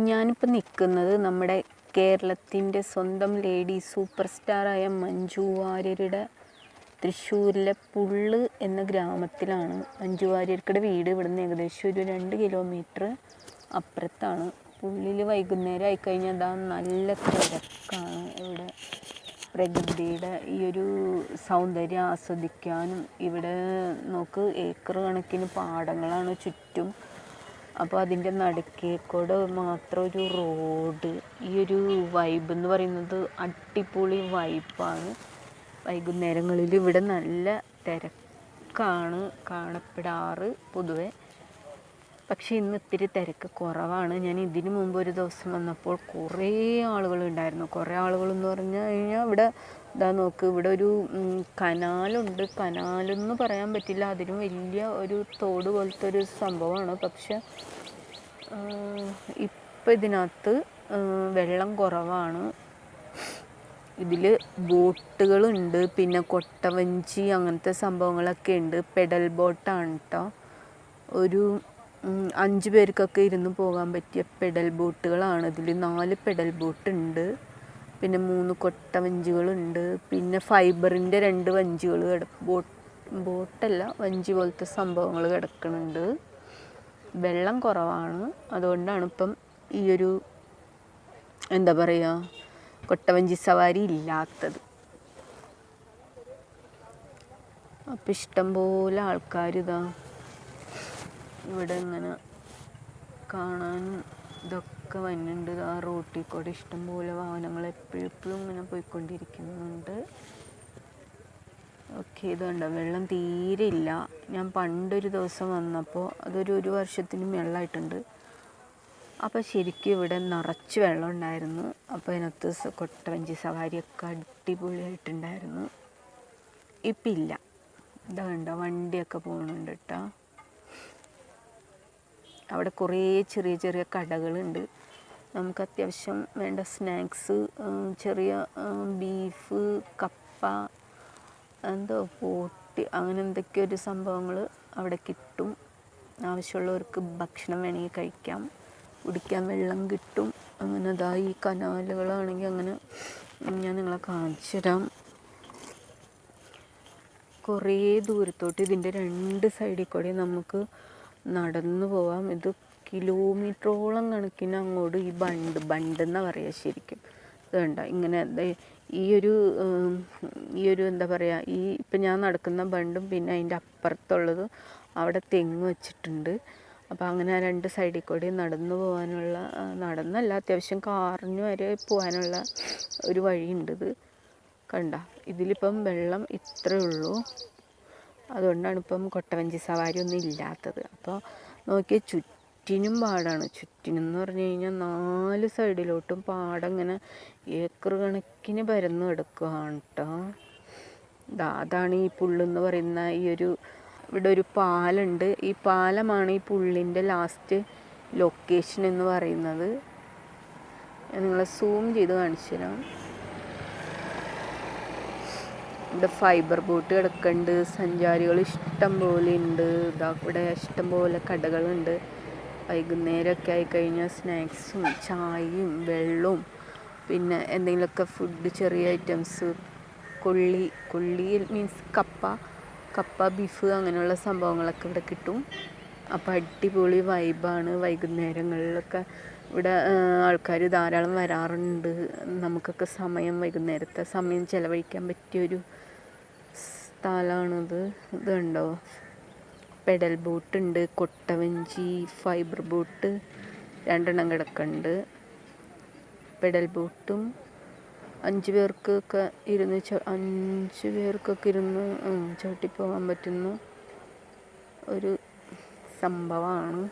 ഞാനിപ്പോൾ നിൽക്കുന്നത് നമ്മുടെ കേരളത്തിൻ്റെ സ്വന്തം ലേഡി സൂപ്പർ സ്റ്റാറായ മഞ്ജു വാര്യരുടെ തൃശ്ശൂരിലെ പുള്ള് എന്ന ഗ്രാമത്തിലാണ്. മഞ്ജു വാര്യർക്കുടെ വീട് ഇവിടുന്ന് ഏകദേശം ഒരു 2 കിലോമീറ്റർ അപ്പുറത്താണ്. പുള്ളിൽ വൈകുന്നേരം ആയിക്കഴിഞ്ഞാൽ ഇതാ നല്ല തിരക്കാണ്. ഇവിടെ പ്രകൃതിയുടെ ഈ ഒരു സൗന്ദര്യം ആസ്വദിക്കാനും ഇവിടെ നോക്ക് ഏക്കർ കണക്കിന് പാടങ്ങളാണ് ചുറ്റും. അപ്പോൾ അതിൻ്റെ നടുക്കേക്കൂടെ മാത്രം ഒരു റോഡ്. ഈ ഒരു വൈബ് എന്ന് പറയുന്നത് അടിപൊളി വൈബാണ്. വൈകുന്നേരങ്ങളിൽ ഇവിടെ നല്ല തിരക്കാണ് കാണപ്പെടാറ് പൊതുവെ. പക്ഷേ ഇന്ന് ഇത്തിരി തിരക്ക് കുറവാണ്. ഞാൻ ഇതിനു മുമ്പ് ഒരു ദിവസം വന്നപ്പോൾ കുറേ ആളുകളുണ്ടായിരുന്നു. കുറേ ആളുകളെന്ന് പറഞ്ഞു കഴിഞ്ഞാൽ ഇവിടെ ഇതാ നോക്ക്, ഇവിടെ ഒരു കനാലുണ്ട്. കനാലെന്ന് പറയാൻ പറ്റില്ല, അതിനും വലിയ ഒരു തോട് പോലത്തെ ഒരു സംഭവമാണ്. പക്ഷെ ഇപ്പം ഇതിനകത്ത് വെള്ളം കുറവാണ്. ഇതിൽ ബോട്ടുകളുണ്ട്, പിന്നെ കൊട്ടവഞ്ചി അങ്ങനത്തെ സംഭവങ്ങളൊക്കെ ഉണ്ട്. പെഡൽ ബോട്ടാണ് കേട്ടോ. ഒരു 5 പേർക്കൊക്കെ ഇരുന്ന് പോകാൻ പറ്റിയ പെഡൽ ബോട്ടുകളാണ് ഇതിൽ. 4 പെഡൽ ബോട്ടുണ്ട്, പിന്നെ 3 കൊട്ടവഞ്ചികളുണ്ട്, പിന്നെ ഫൈബറിൻ്റെ 2 വഞ്ചികൾ ബോട്ടല്ല വഞ്ചി പോലത്തെ സംഭവങ്ങൾ കിടക്കുന്നുണ്ട്. വെള്ളം കുറവാണ്, അതുകൊണ്ടാണ് ഇപ്പം ഈ ഒരു എന്താ പറയുക കൊട്ടവഞ്ചി സവാരി ഇല്ലാത്തത്. അപ്പം ഇഷ്ടംപോലെ ആൾക്കാർ ഇതാ ഇവിടെ ഇങ്ങനെ കാണാനും ഇതൊക്കെ വന്നിട്ടുണ്ട്. ആ റോട്ടിൽ കൂടെ ഇഷ്ടംപോലെ വാഹനങ്ങൾ എപ്പോഴും ഇങ്ങനെ പോയിക്കൊണ്ടിരിക്കുന്നുണ്ട്. ഓക്കെ, ഇതുണ്ട് വെള്ളം തീരെ ഇല്ല. ഞാൻ പണ്ടൊരു ദിവസം വന്നപ്പോൾ അതൊരു 1 വർഷത്തിന് മേളിലായിട്ടുണ്ട്. അപ്പോൾ ശരിക്കും ഇവിടെ നിറച്ച് വെള്ളം ഉണ്ടായിരുന്നു. അപ്പോൾ അതിനകത്ത് കൊട്ടവഞ്ചി സവാരിയൊക്കെ അടിപൊളിയായിട്ടുണ്ടായിരുന്നു. ഇപ്പം ഇല്ല. ഇതുണ്ട് വണ്ടിയൊക്കെ പോകുന്നുണ്ട് കേട്ടോ. അവിടെ കുറേ ചെറിയ ചെറിയ കടകളുണ്ട്. നമുക്ക് അത്യാവശ്യം വേണ്ട സ്നാക്സ്, ചെറിയ ബീഫ്, കപ്പ, എന്തോ പോട്ടി, അങ്ങനെ എന്തൊക്കെയോ ഒരു സംഭവങ്ങൾ അവിടെ കിട്ടും. ആവശ്യമുള്ളവർക്ക് ഭക്ഷണം വേണമെങ്കിൽ കഴിക്കാം, കുടിക്കാൻ വെള്ളം കിട്ടും. അങ്ങനെ അതാ ഈ കനാലുകളാണെങ്കിൽ അങ്ങനെ ഞാൻ നിങ്ങളെ കാണിച്ചു തരാം. കുറേ ദൂരത്തോട്ട് ഇതിൻ്റെ 2 സൈഡിൽ കൂടെ നമുക്ക് നടന്നു പോവാം. ഇത് കിലോമീറ്ററോളം കണക്കിന് അങ്ങോട്ട് ഈ ബണ്ടെന്നാണ് പറയുക ശരിക്കും. ഇത് കണ്ട ഇങ്ങനെ ഈ ഒരു എന്താ പറയുക, ഈ ഇപ്പം ഞാൻ നടക്കുന്ന ബണ്ടും പിന്നെ അതിൻ്റെ അപ്പുറത്തുള്ളത് അവിടെ തെങ്ങ് വെച്ചിട്ടുണ്ട്. അപ്പോൾ അങ്ങനെ 2 സൈഡിൽ കൂടി നടന്നു പോകാനുള്ള, നടന്നല്ല അത്യാവശ്യം കാറിന് വരെ പോകാനുള്ള ഒരു വഴിയുണ്ട്. ഇത് കണ്ട, ഇതിലിപ്പം വെള്ളം ഇത്രയേ ഉള്ളൂ. അതുകൊണ്ടാണ് ഇപ്പം കൊട്ടവഞ്ചി സവാരി ഒന്നും ഇല്ലാത്തത്. അപ്പോൾ നോക്കിയാൽ ചുറ്റിനും പാടാണ്. ചുറ്റിനെന്ന് പറഞ്ഞു കഴിഞ്ഞാൽ 4 സൈഡിലോട്ടും പാടം ഇങ്ങനെ ഏക്കർ കണക്കിന് പരന്ന് കിടക്കുകയാണ് കേട്ടോ. അതാണ് ഈ പുള്ളെന്ന് പറയുന്ന ഈ ഒരു, ഇവിടെ ഒരു പാലമുണ്ട്. ഈ പാലമാണ് ഈ പുള്ളിൻ്റെ ലാസ്റ്റ് ലൊക്കേഷൻ എന്ന് പറയുന്നത്. ഞാൻ നിങ്ങളെ സൂം ചെയ്ത് കാണിച്ചു തരാം. ഇവിടെ ഫൈബർ ബോട്ട് കിടക്കുന്നുണ്ട്. സഞ്ചാരികൾ ഇഷ്ടം പോലെ ഉണ്ട്. ഇവിടെ ഇഷ്ടം പോലെ കടകളുണ്ട്. വൈകുന്നേരമൊക്കെ ആയിക്കഴിഞ്ഞാൽ സ്നാക്സും ചായയും വെള്ളവും പിന്നെ എന്തെങ്കിലുമൊക്കെ ഫുഡ്, ചെറിയ ഐറ്റംസ്, കൊള്ളി മീൻസ് കപ്പ ബീഫ് അങ്ങനെയുള്ള സംഭവങ്ങളൊക്കെ ഇവിടെ കിട്ടും. അപ്പോൾ അടിപൊളി വൈബാണ്. വൈകുന്നേരങ്ങളിലൊക്കെ ഇവിടെ ആൾക്കാർ ധാരാളം വരാറുണ്ട്. നമുക്കൊക്കെ വൈകുന്നേരത്തെ സമയം ചിലവഴിക്കാൻ പറ്റിയൊരു സ്ഥലമാണിത്. ഇത് കണ്ടോ, പെഡൽ ബോട്ടുണ്ട്, കൊട്ടവഞ്ചി, ഫൈബർ ബോട്ട് 2 കിടക്കുന്നുണ്ട്. പെഡൽ ബോട്ടും 5 പേർക്കൊക്കെ ഇരുന്ന് ചവിട്ടിപ്പോകാൻ പറ്റുന്ന ഒരു സംഭവമാണ്.